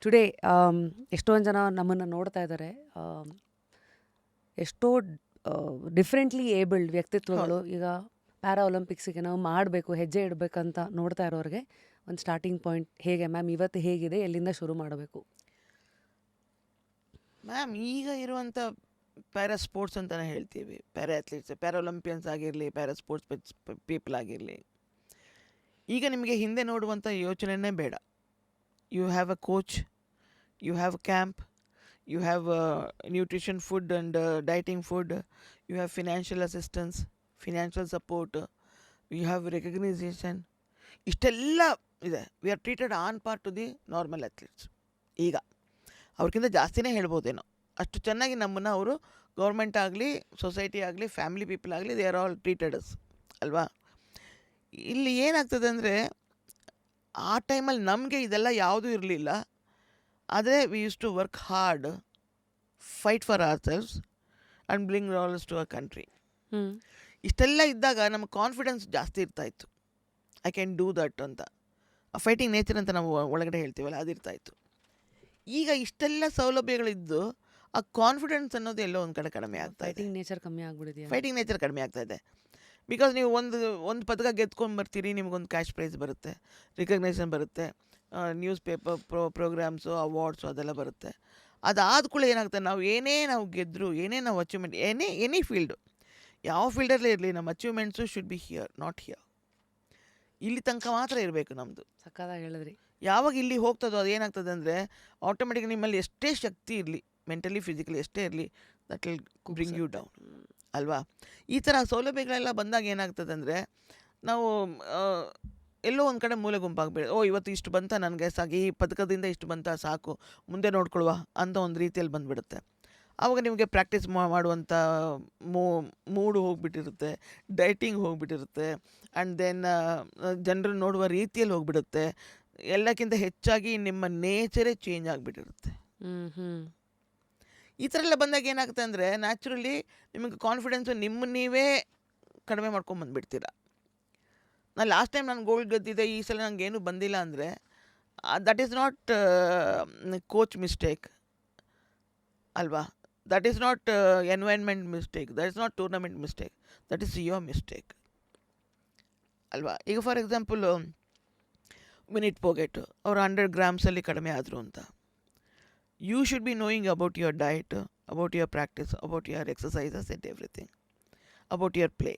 Today ಎಷ್ಟೊಂದು ಜನ ನಮ್ಮನ್ನು ನೋಡ್ತಾ ಇದ್ದಾರೆ. ಎಷ್ಟೋ ಡಿಫ್ರೆಂಟ್ಲಿ ಏಬಲ್ಡ್ ವ್ಯಕ್ತಿತ್ವಗಳು ಈಗ ಪ್ಯಾರಾ ಒಲಿಂಪಿಕ್ಸಿಗೆ ನಾವು ಮಾಡಬೇಕು, ಹೆಜ್ಜೆ ಇಡಬೇಕಂತ ನೋಡ್ತಾ ಇರೋರಿಗೆ ಒಂದು ಸ್ಟಾರ್ಟಿಂಗ್ ಪಾಯಿಂಟ್ ಹೇಗೆ ಮ್ಯಾಮ್? ಇವತ್ತು ಹೇಗಿದೆ, ಎಲ್ಲಿಂದ ಶುರು ಮಾಡಬೇಕು ಮ್ಯಾಮ್? ಈಗ ಇರುವಂಥ ಪ್ಯಾರಾ ಸ್ಪೋರ್ಟ್ಸ್ ಅಂತಲೇ ಹೇಳ್ತೀವಿ, ಪ್ಯಾರಾ ಅಥ್ಲೀಟ್ಸ್, ಪ್ಯಾರಾ ಒಲಿಂಪಿಯನ್ಸ್ ಆಗಿರಲಿ, ಪ್ಯಾರಾ ಸ್ಪೋರ್ಟ್ಸ್ ಪೀಪಲ್ ಆಗಿರಲಿ, ಈಗ ನಿಮಗೆ ಹಿಂದೆ ನೋಡುವಂಥ ಯೋಚನೆಯೇ ಬೇಡ. You have a coach, you have camp, you have nutrition food and dieting food, you have financial assistance, financial support, you have recognition. ಇಷ್ಟೆಲ್ಲ ಇದೆ. We are treated on par to the normal athletes. ಈಗ ಅವ್ರಿಗಿಂತ ಜಾಸ್ತಿನೇ ಹೇಳ್ಬೋದೇನೋ, ಅಷ್ಟು ಚೆನ್ನಾಗಿ ನಮ್ಮನ್ನು ಅವರು government ಆಗಲಿ, ಸೊಸೈಟಿ ಆಗಲಿ, ಫ್ಯಾಮಿಲಿ ಪೀಪಲ್ ಆಗಲಿ, they are all treated us ಅಲ್ವಾ. ಇಲ್ಲಿ ಏನಾಗ್ತದೆ ಅಂದರೆ, ಆ ಟೈಮಲ್ಲಿ ನಮಗೆ ಇದೆಲ್ಲ ಯಾವುದೂ ಇರಲಿಲ್ಲ. ಆದರೆ we use to work hard, fight for ourselves and bring dollars to our country. ಇಷ್ಟೆಲ್ಲ ಇದ್ದಾಗ ನಮಗೆ ಕಾನ್ಫಿಡೆನ್ಸ್ ಜಾಸ್ತಿ ಇರ್ತಾಯಿತ್ತು. ಐ ಕ್ಯಾನ್ ಡೂ ದಟ್ ಅಂತ, ಆ ಫೈಟಿಂಗ್ ನೇಚರ್ ಅಂತ ನಾವು ಒಳಗಡೆ ಹೇಳ್ತೀವಲ್ಲ, ಅದಿರ್ತಾಯಿತ್ತು. ಈಗ ಇಷ್ಟೆಲ್ಲ ಸೌಲಭ್ಯಗಳಿದ್ದು ಆ ಕಾನ್ಫಿಡೆನ್ಸ್ ಅನ್ನೋದು ಎಲ್ಲೋ ಒಂದು ಕಡೆ ಕಡಿಮೆ ಆಗ್ತಾ ಇದೆ. ಫೈಟಿಂಗ್ ನೇಚರ್ ಕಮ್ಮಿ ಆಗ್ಬಿಟ್ಟಿದೆ. ಫೈಟಿಂಗ್ ನೇಚರ್ ಕಡಿಮೆ ಆಗ್ತಾ ಇದೆ. ಬಿಕಾಸ್ ನೀವು ಒಂದು ಪದಕ ಗೆದ್ಕೊಂಡು ಬರ್ತೀರಿ, ನಿಮಗೊಂದು ಕ್ಯಾಶ್ ಪ್ರೈಸ್ ಬರುತ್ತೆ, ರಿಕಗ್ನೈಸನ್ ಬರುತ್ತೆ, ನ್ಯೂಸ್ ಪೇಪರ್ ಪ್ರೋಗ್ರಾಮ್ಸು, ಅವಾರ್ಡ್ಸು ಅದೆಲ್ಲ ಬರುತ್ತೆ. ಅದಾದ ಕೂಡ ಏನಾಗ್ತದೆ, ನಾವು ಗೆದ್ದರು, ನಾವು ಅಚೀವ್ಮೆಂಟ್, ಎನಿ ಫೀಲ್ಡು, ಯಾವ ಫೀಲ್ಡಲ್ಲೇ ಇರಲಿ, ನಮ್ಮ achievements should be here, not here. ಇಲ್ಲಿ ತನಕ ಮಾತ್ರ ಇರಬೇಕು ನಮ್ಮದು. ಸಕ್ಕದಾಗಿ ಹೇಳಿದ್ರಿ. ಯಾವಾಗ ಇಲ್ಲಿ ಹೋಗ್ತದೋ ಅದು ಏನಾಗ್ತದೆ ಅಂದರೆ, ಆಟೋಮೆಟಿಕ್ ನಿಮ್ಮಲ್ಲಿ ಎಷ್ಟೇ ಶಕ್ತಿ ಇರಲಿ, ಮೆಂಟಲಿ ಫಿಸಿಕಲಿ ಎಷ್ಟೇ ಇರಲಿ, that will bring you down ಅಲ್ವಾ. ಈ ಥರ ಸೌಲಭ್ಯಗಳೆಲ್ಲ ಬಂದಾಗ ಏನಾಗ್ತದೆ ಅಂದರೆ, ನಾವು ಎಲ್ಲೋ ಒಂದು ಕಡೆ ಮೂಲೆ ಗುಂಪಾಗಬೇಡ, ಇವತ್ತು ಇಷ್ಟು ಬಂತ ನನಗೆ ಸಾಕು, ಈ ಪದಕದಿಂದ ಇಷ್ಟು ಬಂತ ಸಾಕು, ಮುಂದೆ ನೋಡ್ಕೊಳ್ವಾ ಅಂತ ಒಂದು ರೀತಿಯಲ್ಲಿ ಬಂದುಬಿಡುತ್ತೆ. ಆವಾಗ ನಿಮಗೆ ಪ್ರಾಕ್ಟೀಸ್ ಮಾಡುವಂಥ ಮೂಡು ಹೋಗಿಬಿಟ್ಟಿರುತ್ತೆ, ಡೈಟಿಂಗ್ ಹೋಗಿಬಿಟ್ಟಿರುತ್ತೆ, ಆ್ಯಂಡ್ ದೆನ್ ಜನರನ್ನು ನೋಡುವ ರೀತಿಯಲ್ಲಿ ಹೋಗಿಬಿಡುತ್ತೆ. ಎಲ್ಲಕ್ಕಿಂತ ಹೆಚ್ಚಾಗಿ ನಿಮ್ಮ ನೇಚರೇ ಚೇಂಜ್ ಆಗಿಬಿಟ್ಟಿರುತ್ತೆ. ಈ ಥರ ಎಲ್ಲ ಬಂದಾಗ ಏನಾಗುತ್ತೆ ಅಂದರೆ, ನ್ಯಾಚುರಲಿ ನಿಮಗೆ ಕಾನ್ಫಿಡೆನ್ಸು ನೀವೇ ಕಡಿಮೆ ಮಾಡ್ಕೊಂಬಂದುಬಿಡ್ತೀರ. ನಾನು ಲಾಸ್ಟ್ ಟೈಮ್ ನಾನು ಗೋಲ್ಡ್ ಗೆದ್ದಿದ್ದೆ, ಈ ಸಲ ನನಗೆ ಏನೂ ಬಂದಿಲ್ಲ ಅಂದರೆ, that is not coach mistake ಅಲ್ವಾ, that is not environment mistake, that is not tournament mistake, that is your mistake ಅಲ್ವಾ. ಈಗ ಫಾರ್ ಎಕ್ಸಾಂಪಲು ಮಿನಿಟ್ ಪೋಗೆಟು ಅವರು 100 ಗ್ರಾಮ್ಸಲ್ಲಿ ಕಡಿಮೆ ಆದರು ಅಂತ, you should be knowing about your diet, about your practice, about your exercises and everything, about your play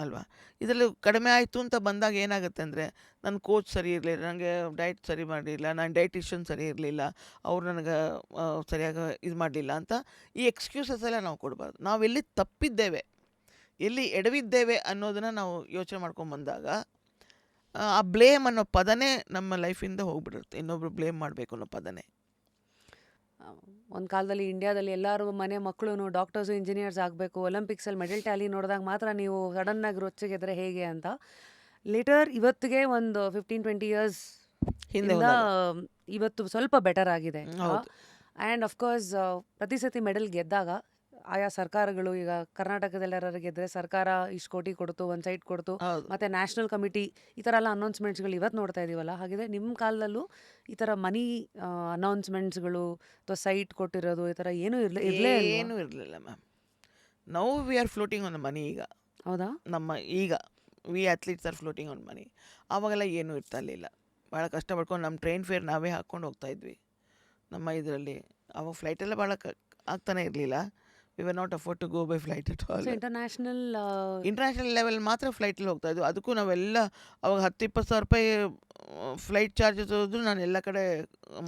ಅಲ್ವಾ. ಇದರಲ್ಲಿ ಕಡಿಮೆ ಆಯಿತು ಅಂತ ಬಂದಾಗ ಏನಾಗುತ್ತೆ ಅಂದರೆ, ನನ್ನ ಕೋಚ್ ಸರಿ ಇರಲಿಲ್ಲ, ನನಗೆ ಡಯಟ್ ಸರಿ ಮಾಡಲಿಲ್ಲ, ನಾನು ಡಯಟಿಷಿಯನ್ ಸರಿ ಇರಲಿಲ್ಲ, ಅವ್ರು ನನಗೆ ಸರಿಯಾಗಿ ಇದು ಮಾಡಲಿಲ್ಲ ಅಂತ ಈ ಎಕ್ಸ್ಕ್ಯೂಸಸ್ ಎಲ್ಲ ನಾವು ಕೊಡಬಾರ್ದು. ನಾವು ಎಲ್ಲಿ ತಪ್ಪಿದ್ದೇವೆ, ಎಲ್ಲಿ ಎಡವಿದ್ದೇವೆ ಅನ್ನೋದನ್ನು ನಾವು ಯೋಚನೆ ಮಾಡ್ಕೊಂಬಂದಾಗ, ಆ ಬ್ಲೇಮ್ ಅನ್ನೋ ಪದನೇ ನಮ್ಮ ಲೈಫಿಂದ ಹೋಗ್ಬಿಡುತ್ತೆ. ಇನ್ನೊಬ್ರು ಬ್ಲೇಮ್ ಮಾಡಬೇಕು ಅನ್ನೋ ಪದನೇ. ಒಂದು ಕಾಲದಲ್ಲಿ ಇಂಡಿಯಾದಲ್ಲಿ ಎಲ್ಲರೂ ಮನೆ ಮಕ್ಕಳು ಡಾಕ್ಟರ್ಸು, ಇಂಜಿನಿಯರ್ಸ್ ಆಗಬೇಕು, ಒಲಿಂಪಿಕ್ಸಲ್ಲಿ ಮೆಡಲ್ ಟ್ಯಾಲಿ ನೋಡಿದಾಗ ಮಾತ್ರ ನೀವು ಸಡನ್ನಾಗಿ ರೊಚ್ಚಿಗೆದ್ರೆ ಹೇಗೆ ಅಂತ. ಲೇಟರ್ ಇವತ್ತಿಗೆ ಒಂದು 15-20 ಇಯರ್ಸ್ ಹಿಂದೆ ಇವತ್ತು ಸ್ವಲ್ಪ ಬೆಟರ್ ಆಗಿದೆ. ಆ್ಯಂಡ್ ಅಫ್ಕೋರ್ಸ್ ಪ್ರತಿ ಸತಿ ಮೆಡಲ್ ಗೆದ್ದಾಗ ಆಯಾ ಸರ್ಕಾರಗಳು, ಈಗ ಕರ್ನಾಟಕದಲ್ಲಿ ಗೆದ್ದರೆ ಸರ್ಕಾರ ಇಷ್ಟು ಕೋಟಿ ಕೊಡ್ತು, ಒಂದು ಸೈಟ್ ಕೊಡ್ತು, ಮತ್ತು ನ್ಯಾಷನಲ್ ಕಮಿಟಿ, ಈ ಥರ ಎಲ್ಲ ಅನೌನ್ಸ್ಮೆಂಟ್ಸ್ಗಳು ಇವತ್ತು ನೋಡ್ತಾ ಇದ್ದೀವಲ್ಲ. ಹಾಗಿದ್ರೆ ನಿಮ್ಮ ಕಾಲದಲ್ಲೂ ಈ ಥರ ಮನಿ ಅನೌನ್ಸ್ಮೆಂಟ್ಸ್ಗಳು ಅಥವಾ ಸೈಟ್ ಕೊಟ್ಟಿರೋದು ಈ ಥರ ಏನೂ ಏನೂ ಇರಲಿಲ್ಲ ma'am. Now we are floating on money. ಈಗ ಹೌದಾ, ಈಗ we athletes are floating on money. ಆವಾಗೆಲ್ಲ ಏನೂ ಇರ್ತಾ ಇರಲಿಲ್ಲ. ಭಾಳ ಕಷ್ಟಪಡ್ಕೊಂಡು ನಮ್ಮ ಟ್ರೈನ್ ಫೇರ್ ನಾವೇ ಹಾಕ್ಕೊಂಡು ಹೋಗ್ತಾಯಿದ್ವಿ ನಮ್ಮ ಇದರಲ್ಲಿ. ಅವಾಗ ಫ್ಲೈಟೆಲ್ಲ ಭಾಳ ಆಗ್ತಾನೆ ಇರಲಿಲ್ಲ. We were not afford to go by flight at all. International level ಮಾತ್ರ ಫ್ಲೈಟಲ್ಲಿ ಹೋಗ್ತಾ ಇದ್ವಿ. ಅದಕ್ಕೂ ನಾವೆಲ್ಲ ಅವಾಗ 10-20 ಸಾವಿರ ರೂಪಾಯಿ ಫ್ಲೈಟ್ ಚಾರ್ಜಸ್ ಹೋದ್ರು ನಾನು ಎಲ್ಲ ಕಡೆ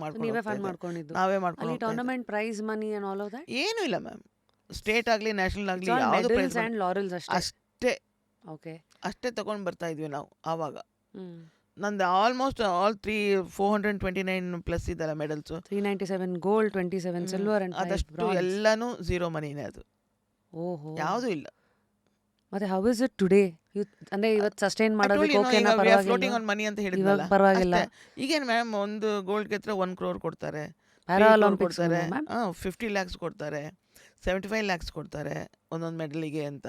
ಮಾಡ್ಕೊಂಡಿದ್ದು. ನಾವೇ ಮಾಡ್ಕೊಂಡು. Tournament prize money and all of that ಏನೂ ಇಲ್ಲ ಮ್ಯಾಮ್. ಸ್ಟೇಟ್ ಆಗಲಿ ನ್ಯಾಷನಲ್ ಆಗಲಿ ಯಾವುದು ಪ್ರೈಸ್ ಅಷ್ಟೇ ತೊಗೊಂಡು ಬರ್ತಾ ಇದ್ವಿ ನಾವು ಆವಾಗ. ನಂದು ಆಲ್ಮೋಸ್ಟ್ ಆಲ್ 429 ಪ್ಲಸ್ ಇದೆಲ್ಲ ಮೆಡಲ್ಸು. 397 ಗೋಲ್ಡ್, 27 ಸಿಲ್ವರ್ ಅಂಡ್ ಅದಷ್ಟು ಎಲ್ಲನೂ ಝೀರೋ ಮನಿನೇ. ಅದು ಯಾವುದೂ ಇಲ್ಲ. ಮತ್ತೆ ಹೌ ಇಸ್ ಇಟ್ ಟುಡೇ? ಅಂದ್ರೆ ಇವತ್ತು ಸಸ್ಟೈನ್ ಮಾಡೋದಕ್ಕೆ ಓಕೆನಾ? ಫ್ಲೋಟಿಂಗ್ ಆನ್ ಮನಿ ಅಂತ ಹೇಳಿದ್ನಲ್ಲ, ಪರವಾಗಿಲ್ಲ. ಈಗೇನು ಮ್ಯಾಮ್, ಒಂದು ಗೋಲ್ಡ್ ಗೆದ್ರೆ 1 crore ಕೊಡ್ತಾರೆ, ಕೊಡ್ತಾರೆ, 50 lakhs ಕೊಡ್ತಾರೆ, 75 lakhs ಕೊಡ್ತಾರೆ ಒಂದೊಂದು ಮೆಡಲಿಗೆ ಅಂತ.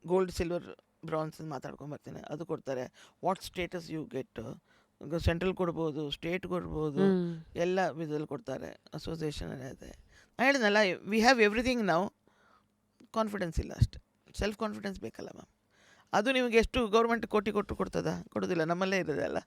ಗೋಲ್ಡ್, ಸಿಲ್ವರ್, ಬ್ರಾನ್ಸ್ ಮಾತಾಡ್ಕೊಂಬರ್ತೀನಿ, ಅದು ಕೊಡ್ತಾರೆ. What status you get, central ಕೊಡ್ಬೋದು, ಸ್ಟೇಟ್ ಕೊಡ್ಬೋದು, ಎಲ್ಲ ವಿಧದಲ್ಲಿ ಕೊಡ್ತಾರೆ, ಅಸೋಸಿಯೇಷನ್ ಇದೆ. ನಾನು ಹೇಳಿದ್ನಲ್ಲ, ವಿ ಹ್ಯಾವ್ ಎವ್ರಿಥಿಂಗ್ ನಾವು, ಕಾನ್ಫಿಡೆನ್ಸ್ ಇಲ್ಲ ಅಷ್ಟೆ. ಸೆಲ್ಫ್ ಕಾನ್ಫಿಡೆನ್ಸ್ ಬೇಕಲ್ಲ ಮ್ಯಾಮ್. ಅದು ನಿಮಗೆ ಎಷ್ಟು ಗೌರ್ಮೆಂಟ್ ಕೋಟಿ ಕೊಟ್ಟರು ಕೊಡ್ತದಾ? ಕೊಡೋದಿಲ್ಲ, ನಮ್ಮಲ್ಲೇ ಇರೋದಲ್ಲ.